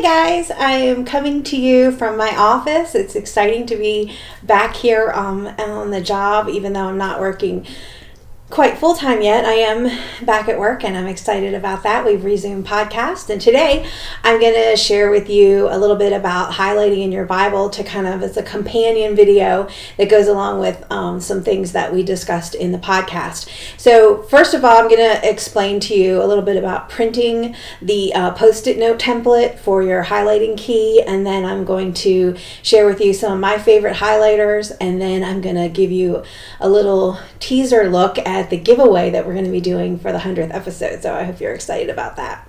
guys, I am coming to you from my office. It's exciting to be back here on the job, even though I'm not working quite full-time yet. I am back at work and I'm excited about that. We've resumed podcast, and today I'm going to share with you a little bit about highlighting in your Bible to kind of as a companion video that goes along with some things that we discussed in the podcast. So first of all, I'm going to explain to you a little bit about printing the Post-it note template for your highlighting key, and then I'm going to share with you some of my favorite highlighters, and then I'm going to give you a little teaser look at the giveaway that we're going to be doing for the 100th episode. So I hope you're excited about that.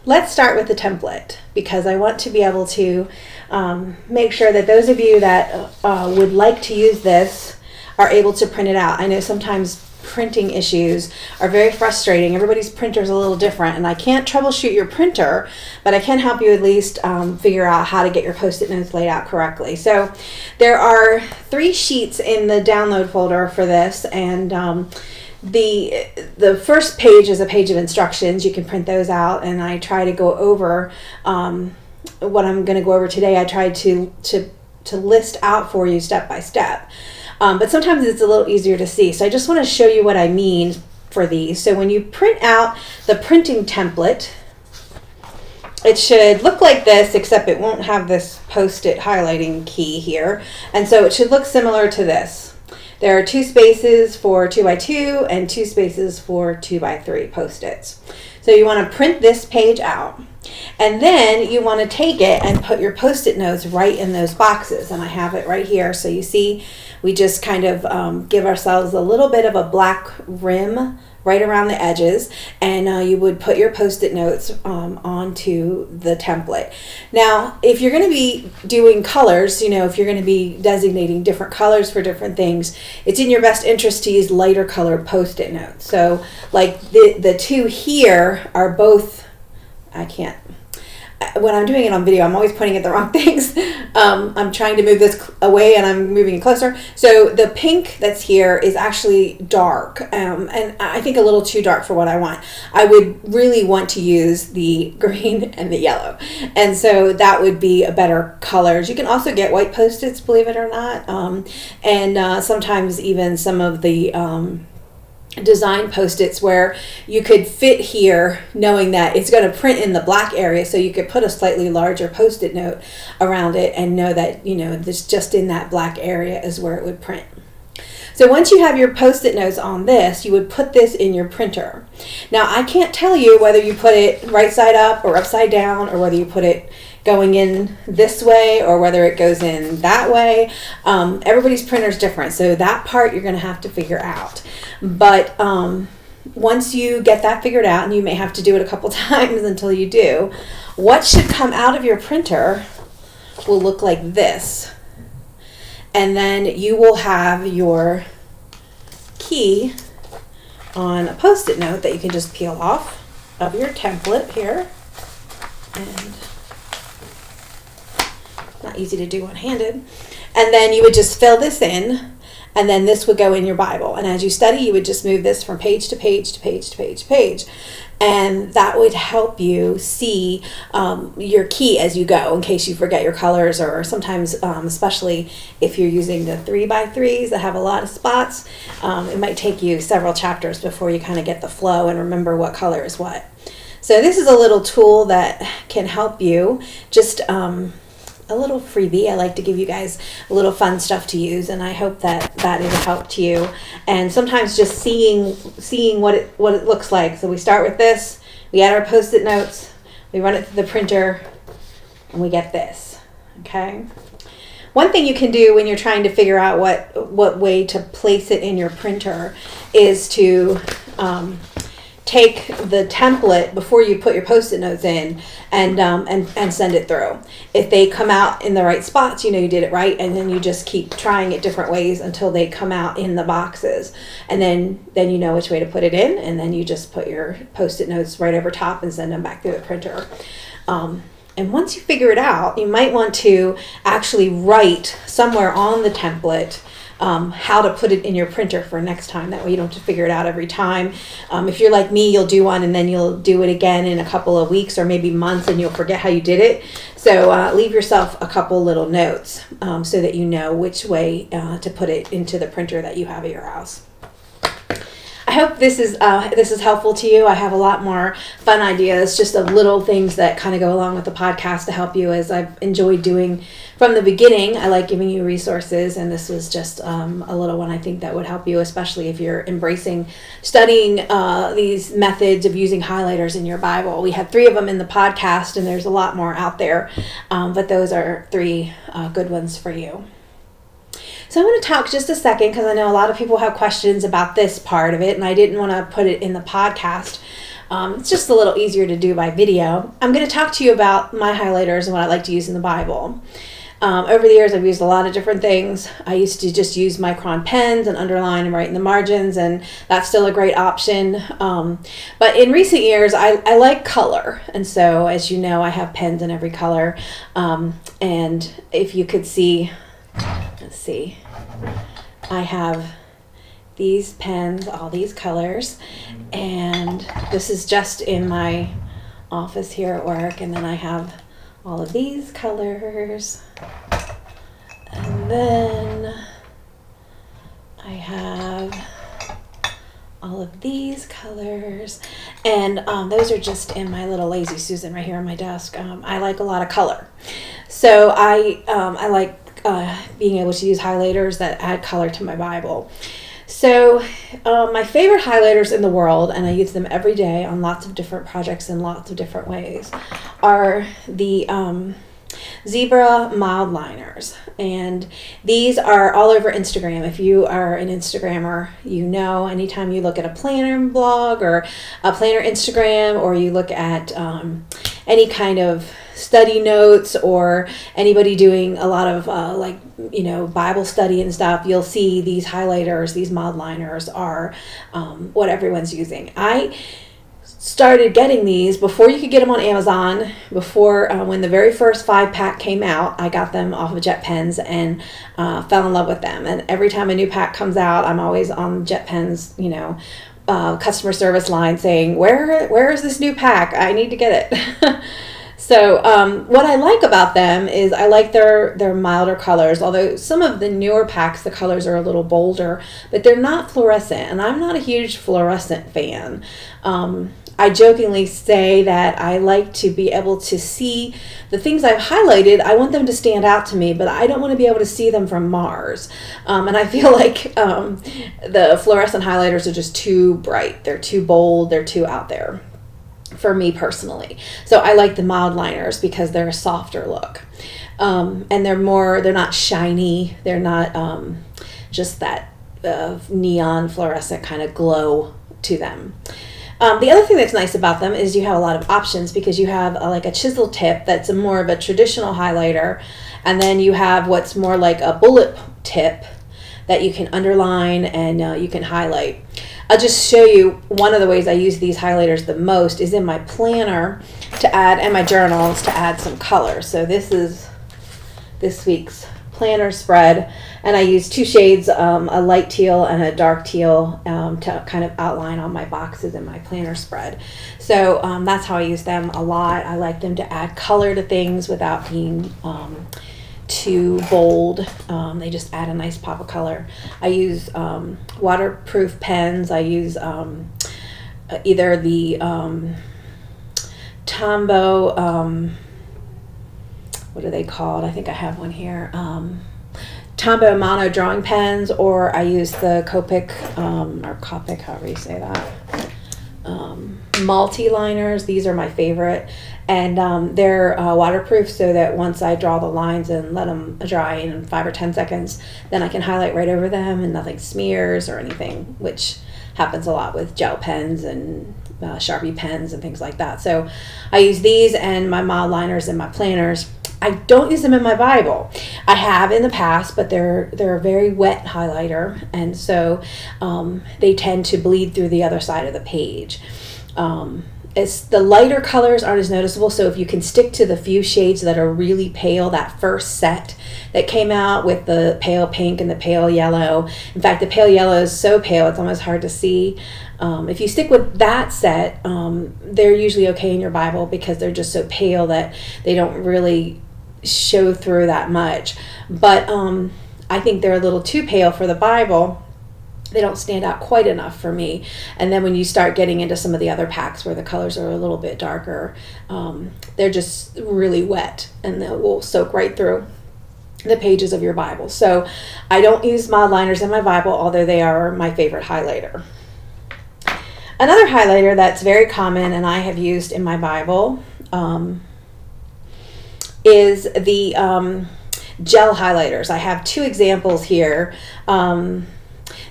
Let's start with the template, because I want to be able to make sure that those of you that would like to use this are able to print it out. I know sometimes printing issues are very frustrating. Everybody's printer is a little different, and I can't troubleshoot your printer, but I can help you at least figure out how to get your Post-it notes laid out correctly. So there are 3 sheets in the download folder for this, and the first page is a page of instructions. You can print those out, and I try to go over what I'm going to go over today. I try to list out for you step by step. But sometimes it's a little easier to see. So I just want to show you what I mean for these. So when you print out the printing template, it should look like this, except it won't have this Post-it highlighting key here. And so it should look similar to this. There are 2 spaces for 2x2 and 2 spaces for 2x3 Post-its. So you want to print this page out. And then you want to take it and put your Post-it notes right in those boxes. And I have it right here. So you see, we just kind of give ourselves a little bit of a black rim right around the edges. And you would put your Post-it notes onto the template. Now, if you're going to be doing colors, if you're going to be designating different colors for different things, it's in your best interest to use lighter colored Post-it notes. So like the 2 here are both, when I'm doing it on video, I'm always pointing at the wrong things. I'm trying to move this away and I'm moving it closer. So the pink that's here is actually dark, and I think a little too dark for what I want. I would really want to use the green and the yellow. And so that would be a better colors. You can also get white Post-its, believe it or not. And sometimes even some of the design Post-its where you could fit here knowing that it's going to print in the black area, so you could put a slightly larger Post-it note around it and know that this just in that black area is where it would print. So once you have your Post-it notes on this, you would put this in your printer. Now I can't tell you whether you put it right side up or upside down, or whether you put it going in this way or whether it goes in that way. Everybody's printer is different, so that part you're going to have to figure out. But once you get that figured out, and you may have to do it a couple times until you do, what should come out of your printer will look like this. And then you will have your key on a Post-it note that you can just peel off of your template here. And not easy to do one-handed. And then you would just fill this in, and then this would go in your Bible. And as you study, you would just move this from page to page to page to page to page. And that would help you see your key as you go, in case you forget your colors, or sometimes, especially if you're using the 3x3s that have a lot of spots, it might take you several chapters before you kind of get the flow and remember what color is what. So this is a little tool that can help you, just a little freebie. I like to give you guys a little fun stuff to use, and I hope that is a help to you. And sometimes just seeing what it looks like. So we start with this, we add our Post-it notes, we run it through the printer, and we get this. Okay. One thing you can do when you're trying to figure out what way to place it in your printer is to take the template before you put your Post-it notes in and send it through. If they come out in the right spots, you did it right, and then you just keep trying it different ways until they come out in the boxes. And then you know which way to put it in, and then you just put your Post-it notes right over top and send them back through the printer. And once you figure it out, you might want to actually write somewhere on the template how to put it in your printer for next time. That way you don't have to figure it out every time. If you're like me, you'll do one and then you'll do it again in a couple of weeks or maybe months and you'll forget how you did it. So leave yourself a couple little notes so that you know which way to put it into the printer that you have at your house. I hope this is helpful to you. I have a lot more fun ideas, just of little things that kind of go along with the podcast to help you, as I've enjoyed doing from the beginning. I like giving you resources, and this was just a little one I think that would help you, especially if you're embracing studying these methods of using highlighters in your Bible. We had 3 of them in the podcast, and there's a lot more out there, but those are 3 good ones for you. So I'm going to talk just a second, because I know a lot of people have questions about this part of it, and I didn't want to put it in the podcast. It's just a little easier to do by video. I'm going to talk to you about my highlighters and what I like to use in the Bible. Over the years, I've used a lot of different things. I used to just use Micron pens and underline and write in the margins, and that's still a great option. But in recent years, I like color. And so, as you know, I have pens in every color. And if you could see, let's see, I have these pens, all these colors, and this is just in my office here at work, and then I have all of these colors, and then I have all of these colors, and those are just in my little Lazy Susan right here on my desk. I like a lot of color, so I like being able to use highlighters that add color to my Bible. So my favorite highlighters in the world, and I use them every day on lots of different projects in lots of different ways, are the Zebra mild liners. And these are all over Instagram. If you are an Instagrammer, you know, anytime you look at a planner blog or a planner Instagram, or you look at any kind of study notes or anybody doing a lot of Bible study and stuff, you'll see these highlighters, these mild liners are what everyone's using. I started getting these before you could get them on Amazon. Before when the very first 5-pack came out, I got them off of JetPens and fell in love with them. And every time a new pack comes out, I'm always on JetPens, customer service line saying, where is this new pack? I need to get it. So what I like about them is I like their milder colors, although some of the newer packs, the colors are a little bolder, but they're not fluorescent, and I'm not a huge fluorescent fan. I jokingly say that I like to be able to see the things I've highlighted. I want them to stand out to me, but I don't want to be able to see them from Mars. And I feel like the fluorescent highlighters are just too bright. They're too bold. They're too out there for me personally. So I like the mild liners because they're a softer look. And they're not shiny. They're not just that neon fluorescent kind of glow to them. The other thing that's nice about them is you have a lot of options, because you have like a chisel tip that's more of a traditional highlighter, and then you have what's more like a bullet tip that you can underline and you can highlight. I'll just show you one of the ways I use these highlighters the most is in my planner to add, and my journals to add some color. So this is this week's planner spread, and I use 2 shades, a light teal and a dark teal, to kind of outline all my boxes in my planner spread. So that's how I use them a lot. I like them to add color to things without being too bold. They just add a nice pop of color. I use waterproof pens. I use either the Tombow, what are they called? I think I have one here. Tombow mono drawing pens, or I use the Copic, or Copic, however you say that. Multi-liners. These are my favorite. And they're waterproof, so that once I draw the lines and let them dry in 5 or 10 seconds, then I can highlight right over them and nothing smears or anything, which happens a lot with gel pens and Sharpie pens and things like that. So I use these and my mild liners in my planners. I don't use them in my Bible. I have in the past, but they're a very wet highlighter, and so they tend to bleed through the other side of the page. the lighter colors aren't as noticeable. So if you can stick to the few shades that are really pale, that first set that came out with the pale pink and the pale yellow. In fact, the pale yellow is so pale it's almost hard to see. If you stick with that set, they're usually okay in your Bible because they're just so pale that they don't really show through that much. But I think they're a little too pale for the Bible. They don't stand out quite enough for me. And then when you start getting into some of the other packs where the colors are a little bit darker, they're just really wet and they will soak right through the pages of your Bible. So I don't use mild liners in my Bible, although they are my favorite highlighter. Another highlighter that's very common and I have used in my Bible is the gel highlighters. I have two examples here.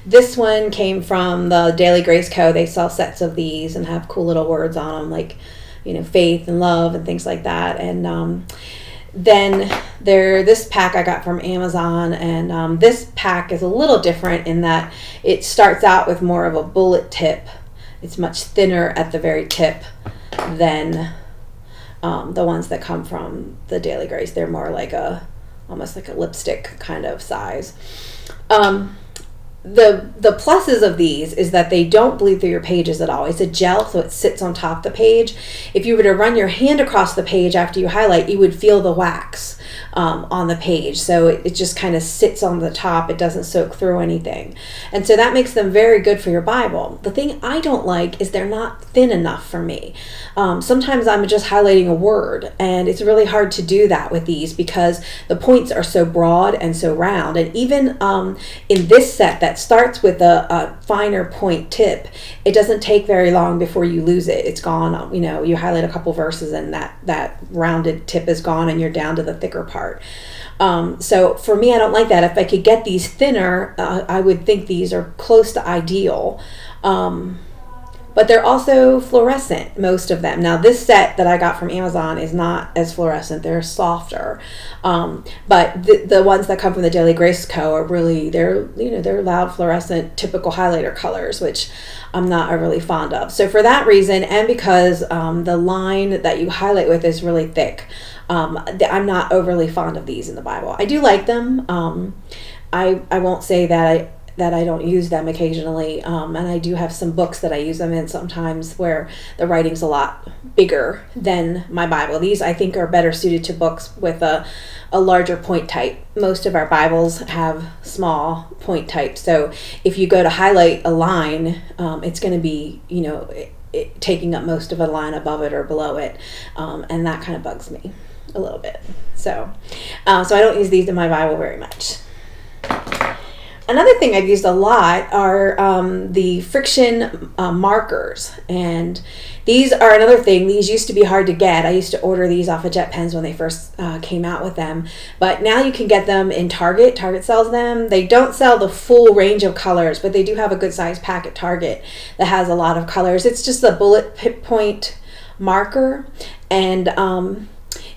This one came from the Daily Grace Co. They sell sets of these and have cool little words on them, like, faith and love and things like that. And then this pack I got from Amazon, and this pack is a little different in that it starts out with more of a bullet tip. It's much thinner at the very tip than the ones that come from the Daily Grace. They're more like almost like a lipstick kind of size. The pluses of these is that they don't bleed through your pages at all. It's a gel, so it sits on top of the page. If you were to run your hand across the page after you highlight, you would feel the wax on the page. So it just kind of sits on the top. It doesn't soak through anything. And so that makes them very good for your Bible. The thing I don't like is they're not thin enough for me. Sometimes I'm just highlighting a word, and it's really hard to do that with these because the points are so broad and so round. And even in this set that starts with a finer point tip, it doesn't take very long before you lose it. It's gone. You highlight a couple verses and that rounded tip is gone and you're down to the thicker part. So for me, I don't like that. If I could get these thinner, I would think these are close to ideal. But they're also fluorescent, most of them. Now, this set that I got from Amazon is not as fluorescent. They're softer. But the ones that come from the Daily Grace Co. are really, they're loud, fluorescent, typical highlighter colors, which I'm not really fond of. So for that reason, and because the line that you highlight with is really thick, I'm not overly fond of these in the Bible. I do like them. I won't say that I don't use them occasionally, and I do have some books that I use them in sometimes where the writing's a lot bigger than my Bible. These, I think, are better suited to books with a larger point type. Most of our Bibles have small point types, so if you go to highlight a line, it's going to be, taking up most of a line above it or below it, and that kind of bugs me a little bit. So I don't use these in my Bible very much. Another thing I've used a lot are the friction markers, and these are another thing. These used to be hard to get. I used to order these off of JetPens when they first came out with them, but now you can get them in Target. Target sells them. They don't sell the full range of colors, but they do have a good size pack at Target that has a lot of colors. It's just a bullet point marker, and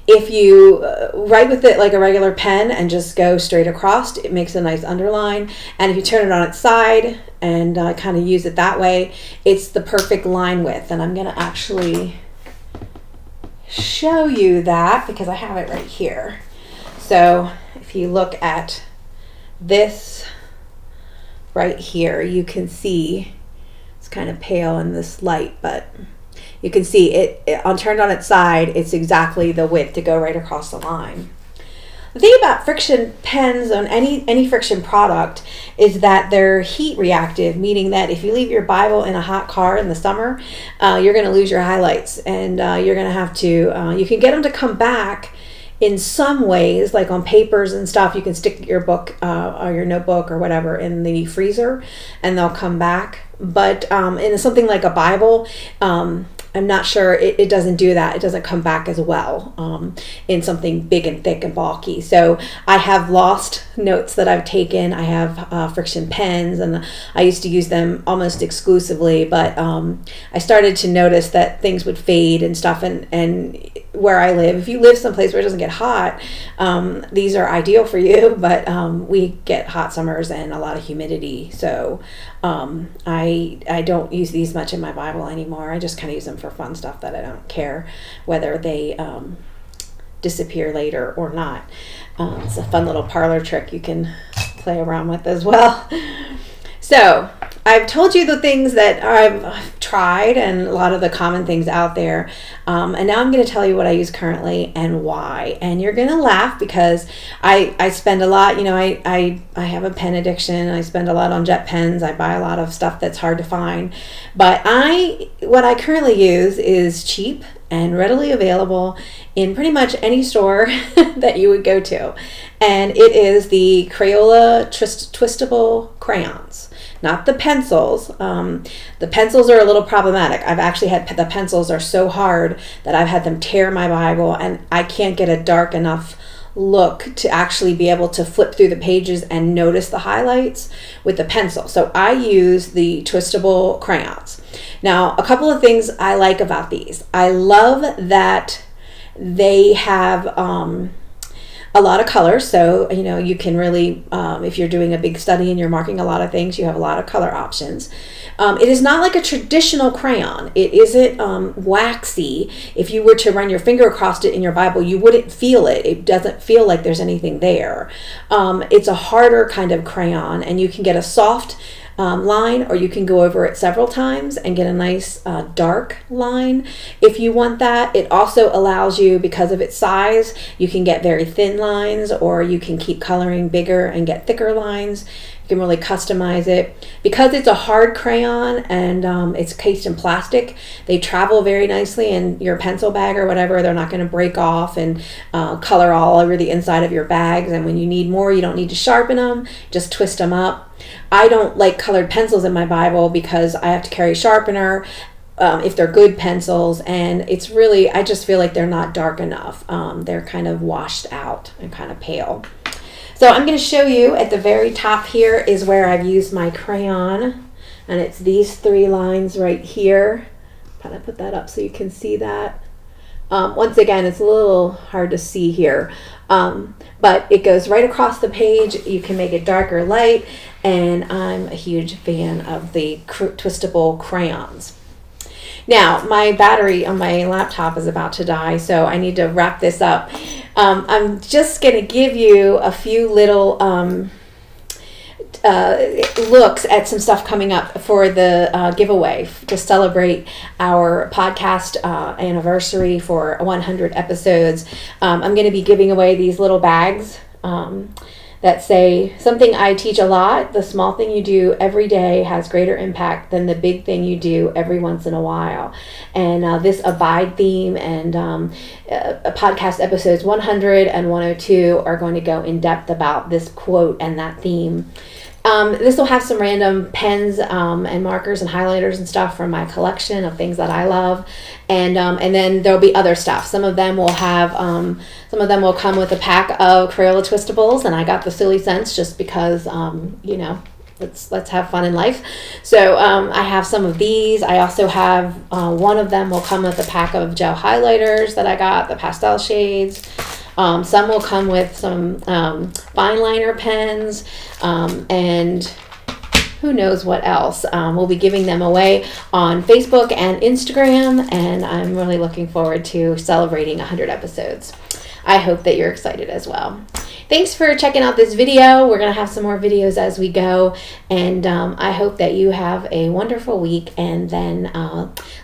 if you write with it like a regular pen and just go straight across, it makes a nice underline. And if you turn it on its side and kind of use it that way, it's the perfect line width. And I'm going to actually show you that because I have it right here. So if you look at this right here, you can see it's kind of pale in this light, but you can see it on turned on its side, it's exactly the width to go right across the line. The thing about friction pens on any friction product is that they're heat reactive, meaning that if you leave your Bible in a hot car in the summer, you're going to lose your highlights, and you're going to have to, you can get them to come back in some ways, like on papers and stuff. You can stick your book or your notebook or whatever in the freezer and they'll come back. But in something like a Bible, I'm not sure, it doesn't do that. It doesn't come back as well in something big and thick and bulky. So I have lost notes that I've taken. I have friction pens, and I used to use them almost exclusively, but I started to notice that things would fade and stuff, and where I live. If you live someplace where it doesn't get hot, these are ideal for you, but we get hot summers and a lot of humidity. So I don't use these much in my Bible anymore. I just kind of use them for fun stuff that I don't care whether they disappear later or not. It's a fun little parlor trick you can play around with as well. So I've told you the things that I've tried and a lot of the common things out there. And now I'm going to tell you what I use currently and why. And you're going to laugh because I spend a lot, I have a pen addiction. I spend a lot on jet pens. I buy a lot of stuff that's hard to find. But what I currently use is cheap and readily available in pretty much any store that you would go to. And it is the Crayola Twistable crayons. Not the pencils. The pencils are a little problematic. I've actually had the pencils are so hard that I've had them tear my Bible, and I can't get a dark enough look to actually be able to flip through the pages and notice the highlights with the pencil. So I use the twistable crayons. Now, a couple of things I like about these. I love that they have a lot of colors, so you can really, if you're doing a big study and you're marking a lot of things, you have a lot of color options. It is not like a traditional crayon. It isn't waxy. If you were to run your finger across it in your Bible, you wouldn't feel it. It doesn't feel like there's anything there. It's a harder kind of crayon, and you can get a soft line, or you can go over it several times and get a nice dark line if you want that. It also allows you, because of its size, you can get very thin lines, or you can keep coloring bigger and get thicker lines. You can really customize it. Because it's a hard crayon and it's cased in plastic, they travel very nicely in your pencil bag or whatever. They're not going to break off and color all over the inside of your bags. And when you need more, you don't need to sharpen them, just twist them up. I don't like colored pencils in my Bible because I have to carry a sharpener if they're good pencils, and it's really, I just feel like they're not dark enough. They're kind of washed out and kind of pale. So I'm going to show you at the very top here is where I've used my crayon, and it's these 3 lines right here. Kind of put that up so you can see that. Once again, it's a little hard to see here, but it goes right across the page. You can make it dark or light, and I'm a huge fan of the twistable crayons. Now, my battery on my laptop is about to die, so I need to wrap this up. I'm just going to give you a few little looks at some stuff coming up for the giveaway to celebrate our podcast anniversary for 100 episodes. I'm going to be giving away these little bags that say something I teach a lot: the small thing you do every day has greater impact than the big thing you do every once in a while. And this Abide theme and podcast episodes 100 and 102 are going to go in depth about this quote and that theme. This will have some random pens and markers and highlighters and stuff from my collection of things that I love, and then there'll be other stuff. Some of them will have, some of them will come with a pack of Crayola Twistables, and I got the silly cents just because, let's have fun in life. So I have some of these. I also have one of them will come with a pack of gel highlighters that I got, the pastel shades. Some will come with some fine liner pens, and who knows what else. We'll be giving them away on Facebook and Instagram, and I'm really looking forward to celebrating 100 episodes. I hope that you're excited as well. Thanks for checking out this video. We're going to have some more videos as we go, and I hope that you have a wonderful week, and then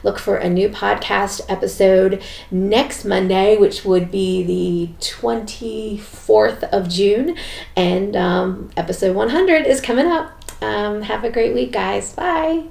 look for a new podcast episode next Monday, which would be the 24th of June, and episode 100 is coming up. Have a great week, guys. Bye.